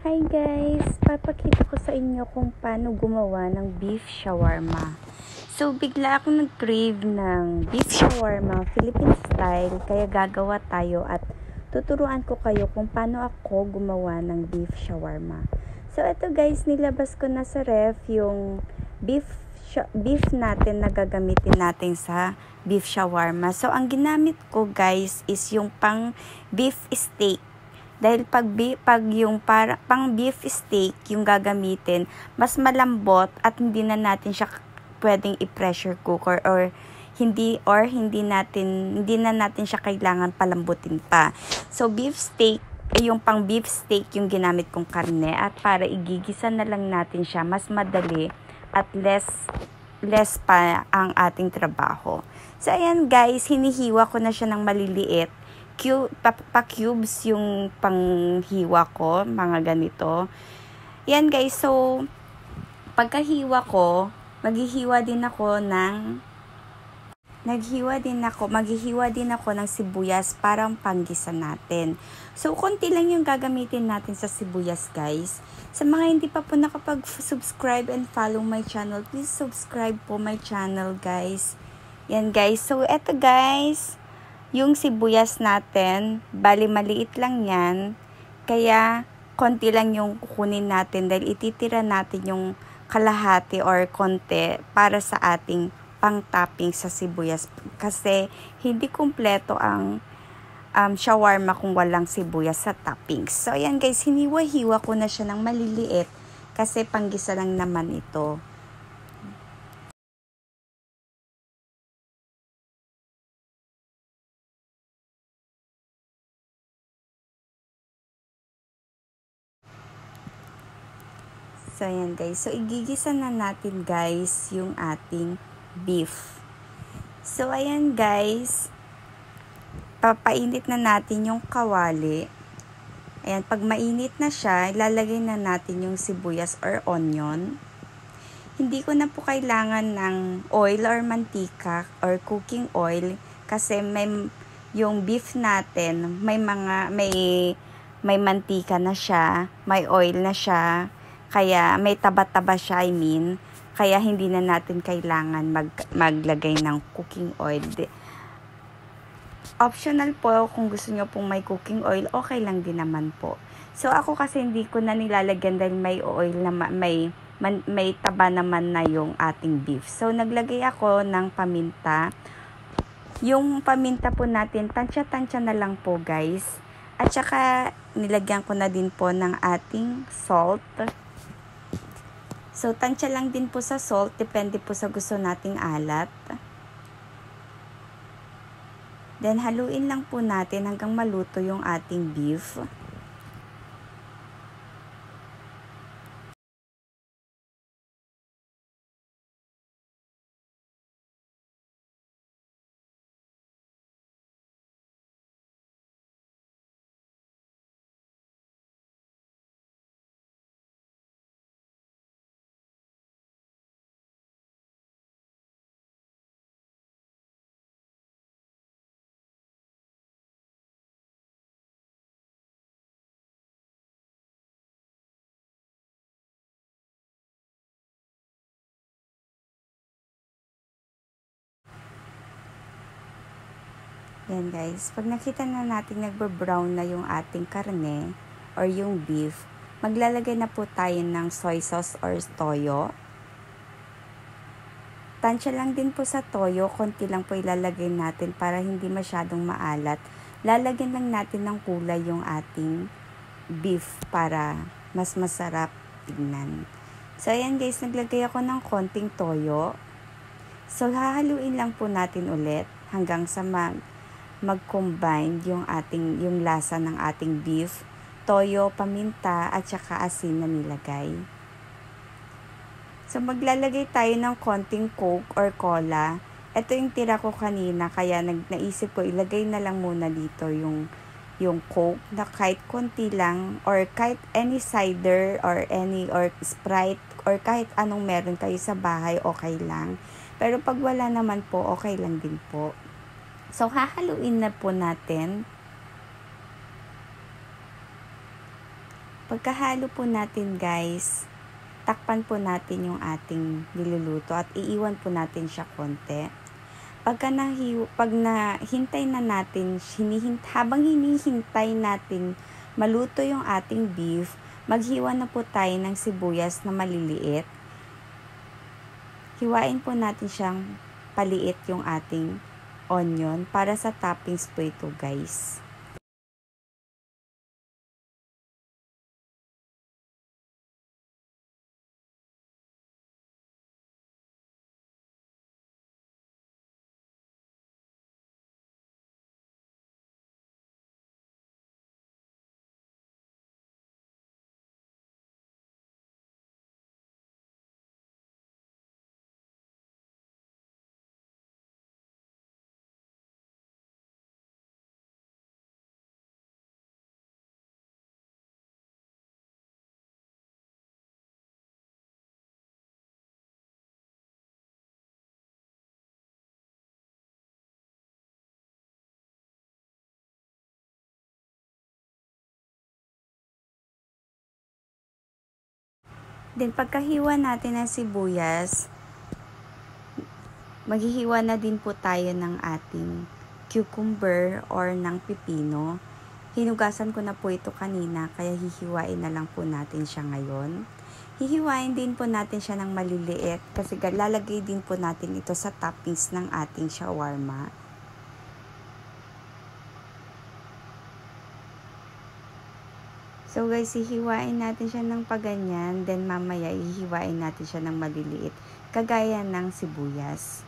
Hi guys! Papakita ko sa inyo kung paano gumawa ng beef shawarma. So, bigla akong nag-crave ng beef shawarma, Philippine style, kaya gagawa tayo at tuturuan ko kayo kung paano ako gumawa ng beef shawarma. So, ito guys, nilabas ko na sa ref yung beef natin na gagamitin natin sa beef shawarma. So, ang ginamit ko guys is yung pang beef steak. Dahil pag yung pang beef steak yung gagamitin, mas malambot at hindi na natin siya pwedeng i-pressure cooker or hindi na natin siya kailangan palambutin pa. So beef steak, yung pang beef steak yung ginamit kong karne at para igigisa na lang natin siya, mas madali at less pa ang ating trabaho. So ayan guys, hinihiwa ko na siya ng maliliit. Pa-cubes yung panghiwa ko, mga ganito. Yan guys, so pagkahiwa ko, maghihiwa din ako ng sibuyas para panggisa natin. So konti lang yung gagamitin natin sa sibuyas guys. Sa mga hindi pa po nakapag-subscribe and follow my channel, please subscribe po my channel guys. Yan guys, so eto guys, yung sibuyas natin, bali maliit lang yan, kaya konti lang yung kukunin natin dahil ititira natin yung kalahati or konti para sa ating pang-topping sa sibuyas. Kasi hindi kumpleto ang shawarma kung walang sibuyas sa toppings. So ayan guys, hiniwa-hiwa ko na siya ng maliliit kasi panggisa lang naman ito. So, ayan guys. So, igigisa na natin guys yung ating beef. So, ayan guys. Papainit na natin yung kawali. Ayan, pag mainit na siya, ilalagay na natin yung sibuyas or onion. Hindi ko na po kailangan ng oil or mantika or cooking oil kasi yung beef natin, may mantika na siya, may oil na siya. Kaya may taba-taba siya, kaya hindi na natin kailangan maglagay ng cooking oil. Optional po kung gusto nyo pong may cooking oil, okay lang din naman po. So ako kasi hindi ko na nilalagyan dahil may oil na may taba naman na yung ating beef. So naglagay ako ng paminta. Yung paminta po natin, tansya-tansya na lang po guys. At saka nilagyan ko na din po ng ating salt. So, tansya lang din po sa salt. Depende po sa gusto nating alat. Then, haluin lang po natin hanggang maluto yung ating beef. Yan guys, pag nakita na natin nagbo-brown na yung ating karne or yung beef, maglalagay na po tayo ng soy sauce or toyo. Tansya lang din po sa toyo, konti lang po ilalagay natin para hindi masyadong maalat. Lalagyan lang natin ng kulay yung ating beef para mas masarap tignan. So ayan guys, naglagay ako ng konting toyo. So hahaluin lang po natin ulit hanggang sa mag-combine yung lasa ng ating beef, toyo, paminta at saka asin na nilagay. So maglalagay tayo ng konting coke or cola. Ito yung tira ko kanina kaya naisip ko ilagay na lang muna dito yung coke na kahit konti lang or kahit any cider or Sprite or kahit anong meron kayo sa bahay, okay lang. Pero pag wala naman po, okay lang din po. So, hahaluin na po natin. Pagkahalo po natin guys, takpan po natin yung ating niluluto at iiwan po natin siya konti. Pag nahintay na natin, habang hinihintay natin maluto yung ating beef, maghiwa na po tayo ng sibuyas na maliliit. Hiwain po natin siyang paliit yung ating onion para sa toppings po ito guys. Then pagkahiwa natin ng sibuyas, maghihiwa na din po tayo ng ating cucumber or ng pipino. Hinugasan ko na po ito kanina kaya hihiwain na lang po natin siya ngayon. Hihiwain din po natin siya ng maliliit kasi lalagay din po natin ito sa toppings ng ating shawarma. So guys, hihiwain natin siya ng paganyan, then mamaya hihiwain natin siya ng maliliit, kagaya ng sibuyas.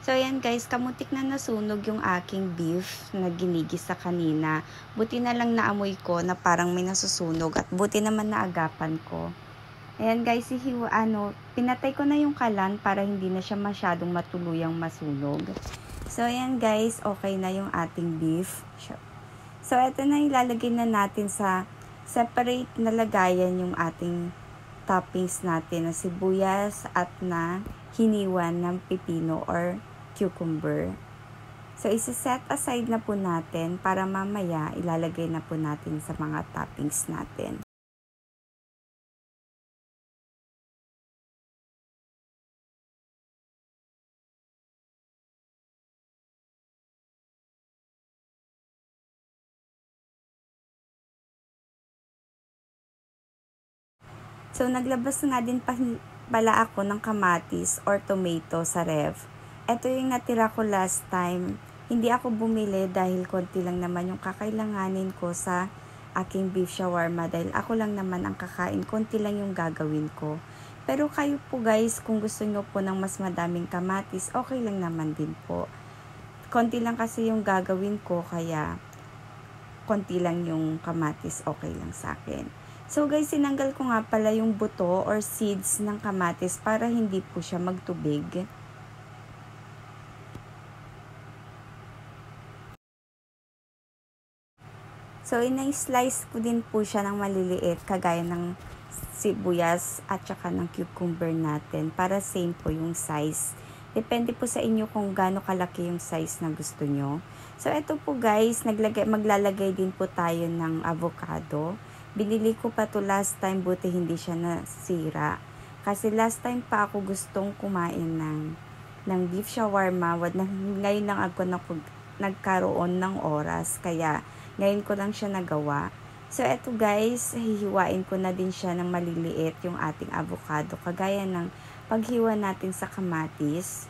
So ayan guys, kamutik na nasunog yung aking beef na ginigisa kanina. Buti na lang naamoy ko na parang may nasusunog at buti naman naagapan ko. Ayan guys, pinatay ko na yung kalan para hindi na siya masyadong matuluyang masunog. So ayan guys, okay na yung ating beef. So ito na, ilalagay na natin sa separate na lagayan yung ating toppings natin na sibuyas at na hiniwan ng pipino or cucumber. So, isa-set aside na po natin para mamaya ilalagay na po natin sa mga toppings natin. So, naglabas na din pala ako ng kamatis or tomato sa ref. Ito yung natira ko last time. Hindi ako bumili dahil konti lang naman yung kakailanganin ko sa aking beef shawarma dahil ako lang naman ang kakain. Konti lang yung gagawin ko. Pero kayo po guys, kung gusto nyo po ng mas madaming kamatis, okay lang naman din po. Konti lang kasi yung gagawin ko kaya konti lang yung kamatis, okay lang sa akin. So guys, sinanggal ko nga pala yung buto or seeds ng kamatis para hindi po siya magtubig. So, ina-slice ko din po siya ng maliliit, kagaya ng sibuyas at saka ng cucumber natin para same po yung size. Depende po sa inyo kung gaano kalaki yung size na gusto nyo. So, ito po guys, maglalagay din po tayo ng avocado. Binili ko pa to last time, buti hindi siya nasira. Kasi last time pa ako gustong kumain ng beef shawarma. Ngayon lang ako nagkaroon ng oras, kaya ngayon ko lang siya nagawa. So, eto guys, hihiwain ko na din siya ng maliliit yung ating avocado. Kagaya ng paghiwa natin sa kamatis.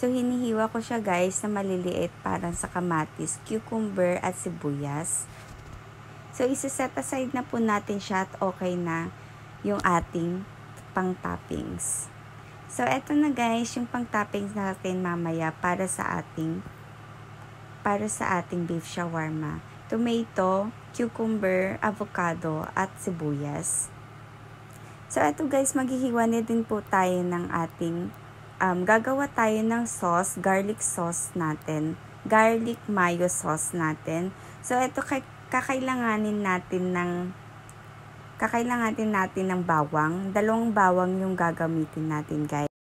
So, hinihiwa ko siya guys na maliliit para sa kamatis, cucumber at sibuyas. So, isa-set aside na po natin siya at okay na yung ating pang toppings. So, eto na guys, yung pang toppings natin mamaya para sa ating beef shawarma. Tomato, cucumber, avocado, at sibuyas. So, eto guys, maghihiwa na din po tayo ng ating, gagawa tayo ng sauce, garlic sauce natin, garlic mayo sauce natin. So, eto kakailanganin natin ng bawang. 2 bawang yung gagamitin natin guys.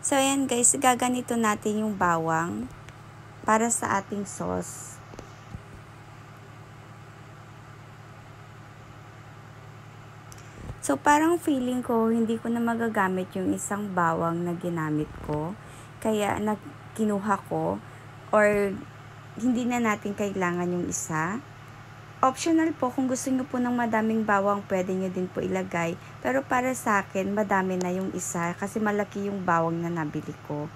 So, ayan guys, gaganito natin yung bawang para sa ating sauce. So, parang feeling ko, hindi ko na magagamit yung isang bawang na ginamit ko. Kaya, kinuha ko, or hindi na natin kailangan yung isa. Optional po, kung gusto nyo po ng madaming bawang, pwede nyo din po ilagay. Pero para sa akin, madami na yung isa kasi malaki yung bawang na nabili ko.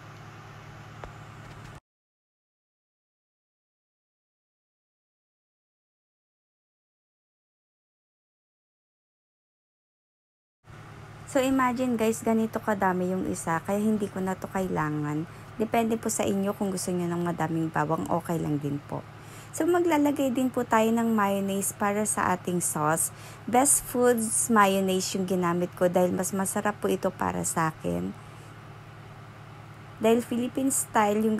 So imagine guys, ganito kadami yung isa, kaya hindi ko na to kailangan. Depende po sa inyo kung gusto nyo ng madaming bawang, okay lang din po. So, maglalagay din po tayo ng mayonnaise para sa ating sauce. Best Foods mayonnaise yung ginamit ko dahil mas masarap po ito para sa akin. Dahil Philippine style yung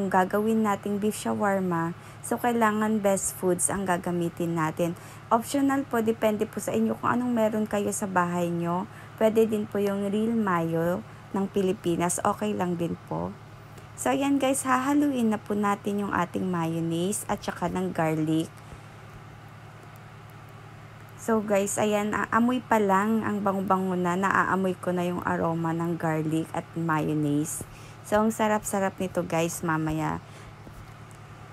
gagawin nating beef shawarma, so kailangan Best Foods ang gagamitin natin. Optional po, depende po sa inyo kung anong meron kayo sa bahay nyo. Pwede din po yung real mayo ng Pilipinas, okay lang din po. So, ayan guys, hahaluin na po natin yung ating mayonnaise at saka ng garlic. So, guys, ayan, amoy pa lang, ang bango-bango na, naaamoy ko na yung aroma ng garlic at mayonnaise. So, ang sarap-sarap nito guys, mamaya.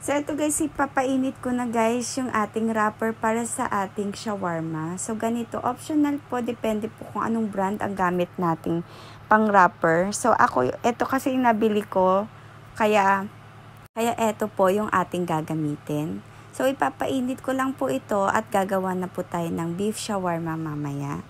So, ito guys, ipapainit ko na guys yung ating wrapper para sa ating shawarma. So, ganito, optional po, depende po kung anong brand ang gamit nating pang wrapper. So, ito kasi yung nabili ko, kaya ito po yung ating gagamitin. So, ipapainit ko lang po ito at gagawa na po tayo ng beef shawarma mamaya.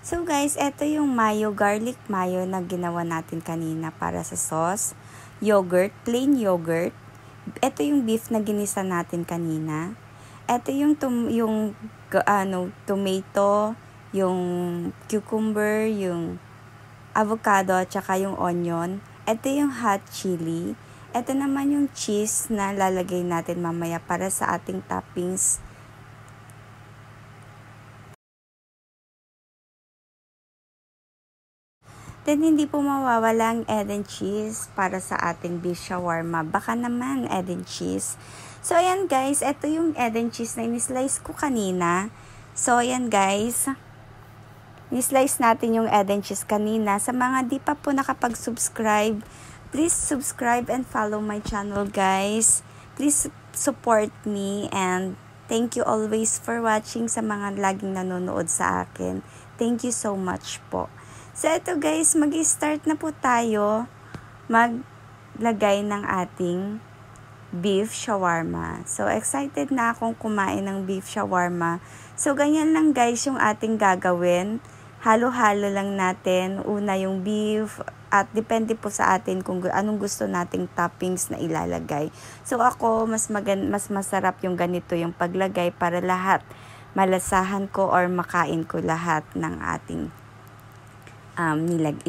So guys, ito yung mayo, garlic mayo na ginawa natin kanina para sa sauce. Yogurt, plain yogurt. Ito yung beef na ginisa natin kanina. Ito yung tomato, yung cucumber, yung avocado, at saka yung onion. Ito yung hot chili. Ito naman yung cheese na lalagay natin mamaya para sa ating toppings. Then, hindi po mawawala ang egg and cheese para sa ating beef shawarma. Baka naman egg and cheese. So, ayan guys. Ito yung egg and cheese na in-slice ko kanina. So, ayan guys. In-slice natin yung egg and cheese kanina. Sa mga di pa po nakapag-subscribe, please subscribe and follow my channel guys. Please support me and thank you always for watching sa mga laging nanonood sa akin. Thank you so much po. So, ito guys, mag-start na po tayo maglagay ng ating beef shawarma. So, excited na akong kumain ng beef shawarma. So, ganyan lang guys yung ating gagawin. Halo-halo lang natin. Una yung beef at depende po sa atin kung anong gusto nating toppings na ilalagay. So, ako mas masarap yung ganito yung paglagay para lahat malasahan ko or makain ko lahat ng ating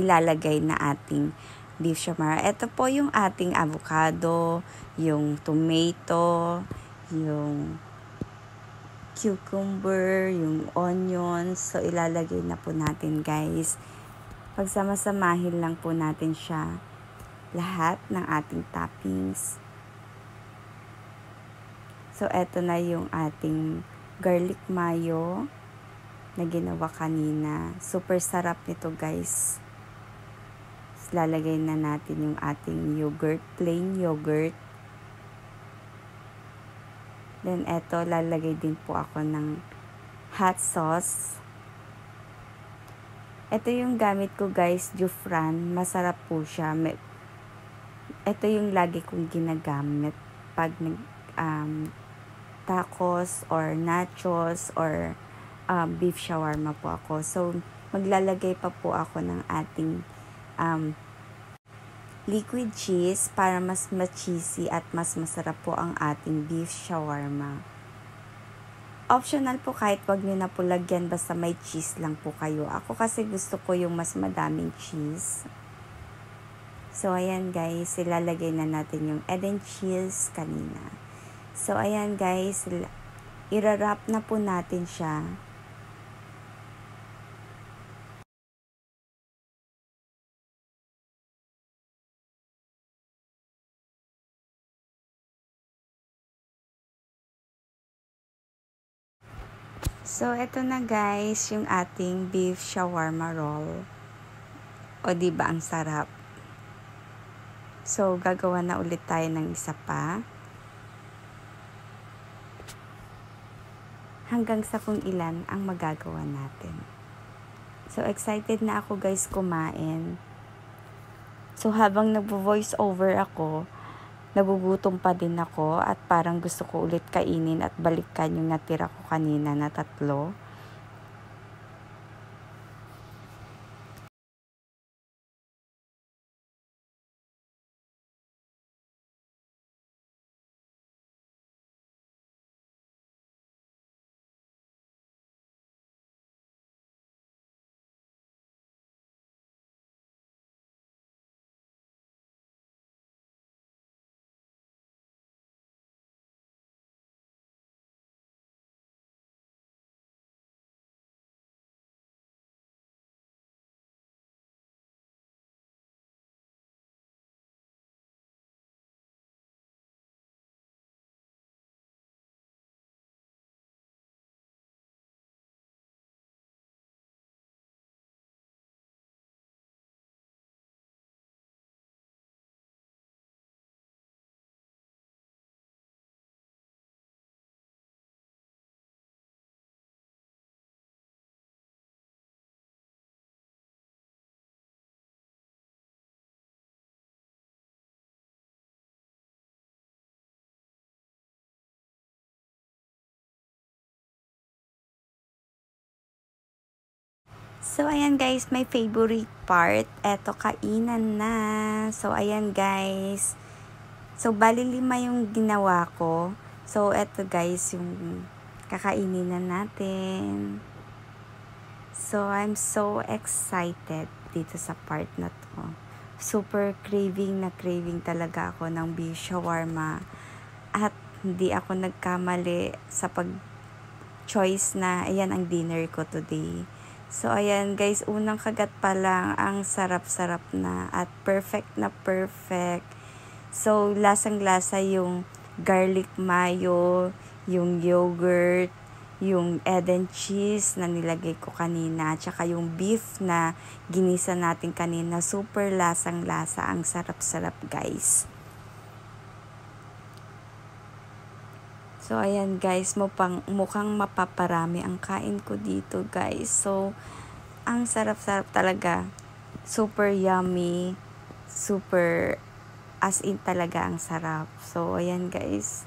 ilalagay na ating beef shawarma. Ito po yung ating avocado, yung tomato, yung cucumber, yung onions. So, ilalagay na po natin guys. Pagsama-samahin lang po natin siya. Lahat ng ating toppings. So, eto na yung ating garlic mayo na ginawa kanina. Super sarap nito guys. Lalagay na natin yung ating yogurt, plain yogurt. Then, eto, lalagay din po ako ng hot sauce. Ito yung gamit ko guys, Jufran. Masarap po siya. Ito yung lagi kong ginagamit pag tacos or nachos or beef shawarma po ako. So, maglalagay pa po ako ng ating liquid cheese para mas ma-cheesy at mas masarap po ang ating beef shawarma. Optional po kahit wag nyo na po lagyan basta may cheese lang po kayo. Ako kasi gusto ko yung mas madaming cheese. So, ayan guys, ilalagay na natin yung egg and cheese kanina. So, ayan guys, i-wrap na po natin siya. So, eto na guys, yung ating beef shawarma roll. O, diba ang sarap? So, gagawa na ulit tayo ng isa pa. Hanggang sa kung ilan ang magagawa natin. So, excited na ako guys kumain. So, habang nagvo-voice over ako, nagugutom pa din ako at parang gusto ko ulit kainin at balikan yung natira ko kanina na 3. So, ayan guys, my favorite part. Eto, kainan na. So, ayan guys. So, bali 5 yung ginawa ko. So, eto guys, yung kakainin na natin. So, I'm so excited dito sa part na to. Super craving na craving talaga ako ng beef shawarma. At hindi ako nagkamali sa pag-choice na ayan ang dinner ko today. So, ayan guys, unang kagat pa lang, ang sarap-sarap na at perfect na perfect. So, lasang-lasa yung garlic mayo, yung yogurt, yung egg and cheese na nilagay ko kanina, tsaka yung beef na ginisa natin kanina. Super lasang-lasa, ang sarap-sarap guys. So, ayan guys, mukhang mapaparami ang kain ko dito guys. So, Ang sarap-sarap talaga. Super yummy. Super as in talaga ang sarap. So, ayan guys.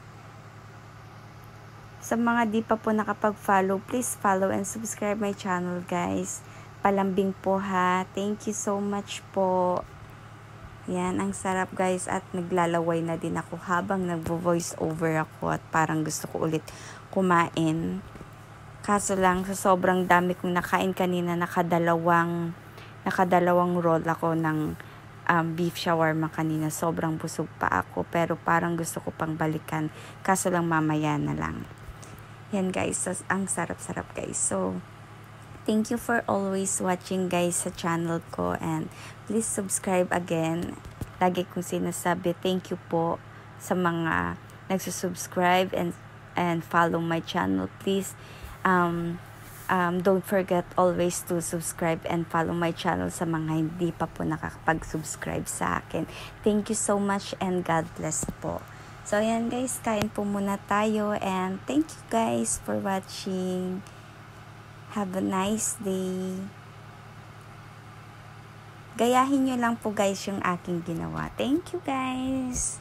Sa mga di pa po nakapag-follow, please follow and subscribe my channel guys. Palambing po ha. Thank you so much po. Yan, ang sarap guys at naglalaway na din ako habang nagvo-voice over ako at parang gusto ko ulit kumain. Kaso lang sa sobrang dami kong nakain kanina, nakadalawang roll ako ng beef shawarma kanina. Sobrang busog pa ako pero parang gusto ko pang balikan. Kaso lang mamaya na lang. Yan guys, ang sarap-sarap guys. So, thank you for always watching guys sa channel ko and please subscribe again. Lagi kong sinasabi thank you po sa mga nagsusubscribe and follow my channel. Please don't forget always to subscribe and follow my channel sa mga hindi pa po nakakapag-subscribe sa akin. Thank you so much and God bless po. So ayan guys, kain po muna tayo and thank you guys for watching. Have a nice day. Gayahin nyo lang po guys yung aking ginawa. Thank you guys.